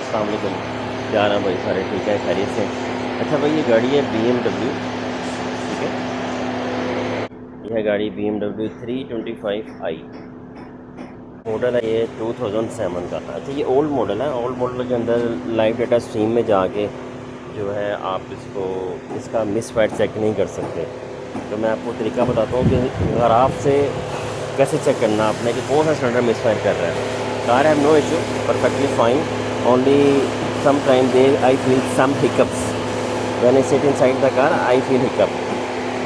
अस्सलाम वालेकुम। क्या हाल है भाई? सारे ठीक है, खैरियत से? अच्छा भाई, ये गाड़ी है BMW, ठीक है। यह है गाड़ी BMW 325i मॉडल है, ये 2007 का। अच्छा, ये ओल्ड मॉडल है। ओल्ड मॉडल के अंदर लाइव डाटा स्ट्रीम में जाके जो है आप इसका मिसफायर चेक नहीं कर सकते। तो मैं आपको तरीका बताता हूँ कि गराफ से कैसे चेक करना आपने कि कौन सा सिलेंडर मिसफायर कर रहा है। Car have no issue, perfectly fine, only some time they I feel some hiccups when I sit inside the car, I feel hiccup,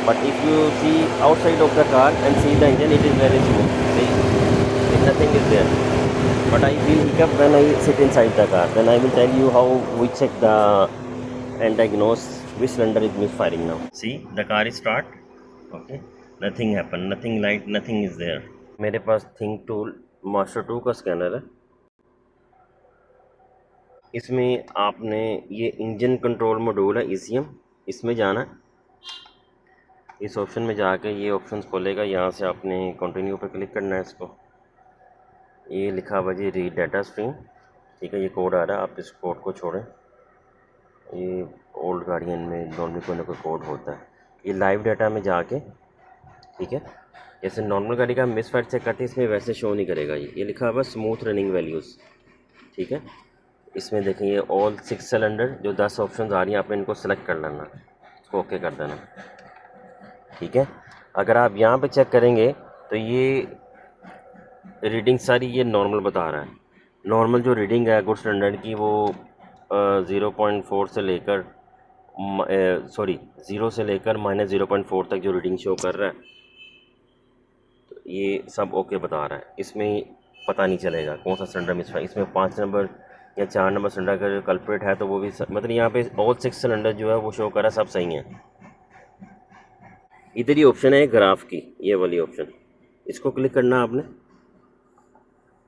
but if you see outside of the car and see the engine, it is very smooth. See, nothing is there, but I feel hiccup when I sit inside the car. Then I will tell you how we check the and diagnose which cylinder is misfiring now. See, the car is start, okay, nothing happen, nothing light, nothing is there. मेरे पास think tool master 2 का scanner है। इसमें आपने ये engine control module है ECM, इसमें जाना है। इस ऑप्शन में जाके ये ऑप्शन खोलेगा, यहाँ से आपने कंटिन्यू पे क्लिक करना है। इसको ये लिखा हुआ जी रीड डाटा स्ट्रीम, ठीक है। ये कोड आ रहा है, आप इस कोड को छोड़ें। ये ओल्ड गाड़ियों में नॉर्मल कोई ना कोई कोड होता है। ये लाइव डाटा में जाके, ठीक है, जैसे नॉर्मल गाड़ी का मिस फायर चेक करते हैं, इसमें वैसे शो नहीं करेगा। ये लिखा हुआ स्मूथ रनिंग वैल्यूज़, ठीक है। इसमें देखें ये ऑल 6 सिलेंडर जो 10 ऑप्शन आ रही हैं, आपने इनको सेलेक्ट कर लेना, इसको ओके कर देना, ठीक है। अगर आप यहाँ पे चेक करेंगे तो ये रीडिंग सारी ये नॉर्मल बता रहा है। नॉर्मल जो रीडिंग है गुड स्टैंडर्ड की, वो 0.4 से लेकर सॉरी 0 से लेकर -0.4 तक जो रीडिंग शो कर रहा है, तो ये सब ओके बता रहा है। इसमें पता नहीं चलेगा कौन सा सिलेंडर मिस है। इसमें 5 नंबर या 4 नंबर सिलेंडर का जो कल्प्रिट है, तो वो भी मतलब यहाँ पे ऑल 6 सिलेंडर जो है वो शो कर रहा है, सब सही है। इधर ही ऑप्शन है ग्राफ की, ये वाली ऑप्शन, इसको क्लिक करना आपने।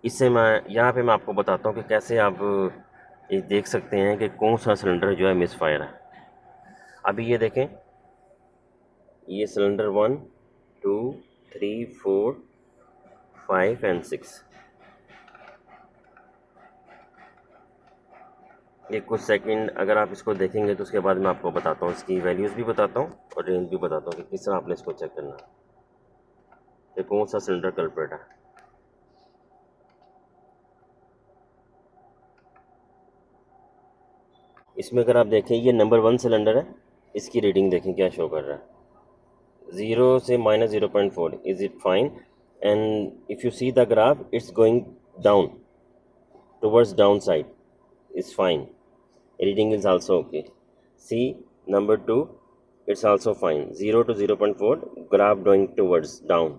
इससे मैं आपको बताता हूँ कि कैसे आप ये देख सकते हैं कि कौन सा सिलेंडर जो है मिसफायर है। अभी ये देखें, ये सिलेंडर 1 2 3 4 5 एंड 6, ये कुछ सेकंड अगर आप इसको देखेंगे तो उसके बाद मैं आपको बताता हूँ, इसकी वैल्यूज़ भी बताता हूँ और रेंज भी बताता हूँ कि किस तरह आपने इसको चेक करना है कि कौन सा सिलेंडर कल्प्रिट है। इसमें अगर आप देखें, ये नंबर 1 सिलेंडर है, इसकी रीडिंग देखें क्या शो कर रहा है। 0 से -0.4, is it fine? And if you see the graph, it's going down towards down side, is fine, reading is also okay. See, number 2, it's also fine, 0 to 0.4, graph going towards down.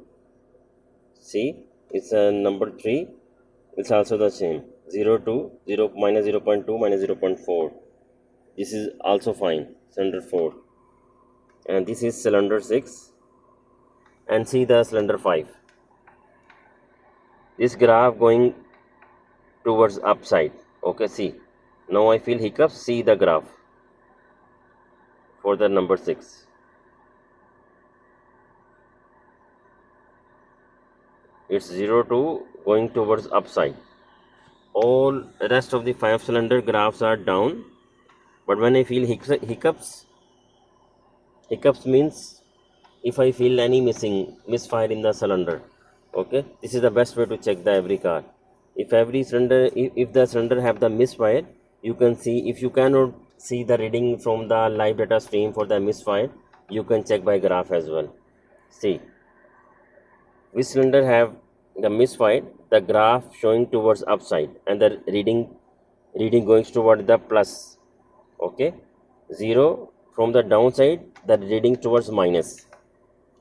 See, it's number 3, it's also the same, 0 to 0 -0.2 -0.4, this is also fine, cylinder 4. And this is cylinder 6. And see the cylinder 5, this graph going towards upside, okay. See, now I feel hiccups. See the graph for the number 6, it's 0 to going towards upside. All rest of the 5 cylinder graphs are down, but when I feel hiccups means if I feel any misfire in the cylinder, okay. This is the best way to check the every car. If every cylinder, if the cylinder have the misfire, you can see. If you cannot see the reading from the live data stream for the misfire, you can check by graph as well. See, which cylinder have the misfire, the graph showing towards upside and the reading going toward the plus, okay. 0 from the downside, the reading towards minus.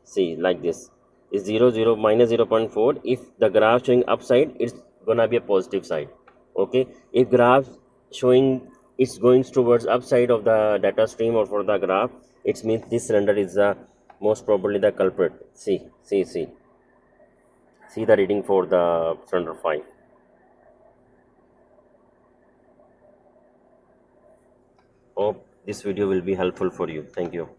See, like this is 0 0 -0.4. If the graph showing upside, it's gonna be a positive side, okay. If graph showing it's going towards upside of the data stream or for the graph, it means this cylinder is the most probably the culprit. See the reading for the cylinder 5. Hope this video will be helpful for you. Thank you.